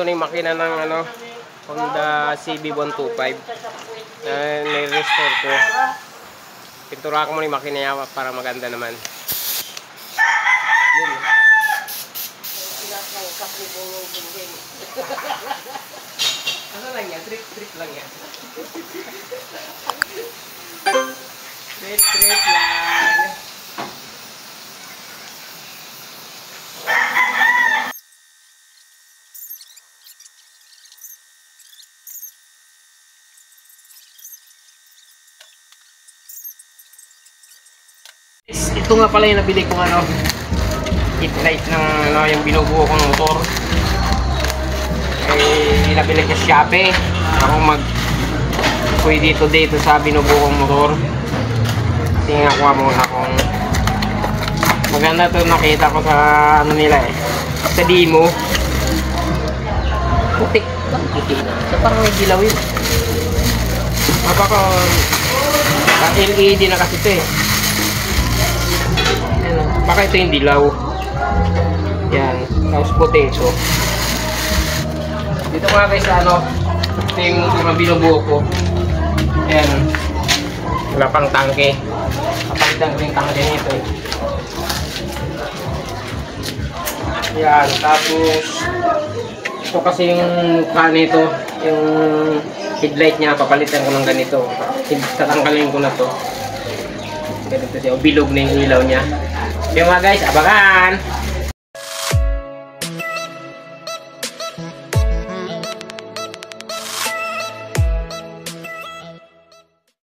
ito na yung makina ng ano, Honda CB125 na nire-restore ko. Pintura ko muna yung makina niya para maganda naman. Yun. Ano lang yan? Trip lang yan. Trip lang. Ito nga pala yung nabili kong ano, headlight ng ano, yung binubuo kong motor. Eh, nabili ko sa Shopee. Ako dito sa binubuo kong motor. Tingnan ko muna kung maganda to, nakita ko sa ano nila eh. Sa demo. Putik lang, putik na. So parang may dilaw yun. Baka LED na kasi ito eh. Baka ito yung dilaw. Yan. Tapos puti ito. Dito nga guys sa ano, ito yung motor na binubuo ko. Ayan. Wala pang tangke. Kapalitan ko yung tangke nito eh. Yan. Tapos ito kasi yung mukha nito, yung headlight niya, papalitan ko ng ganito. Tatanggalin ko na to. Ganito siya. Bilog na yung ilaw niya. Yung mga guys, abangan!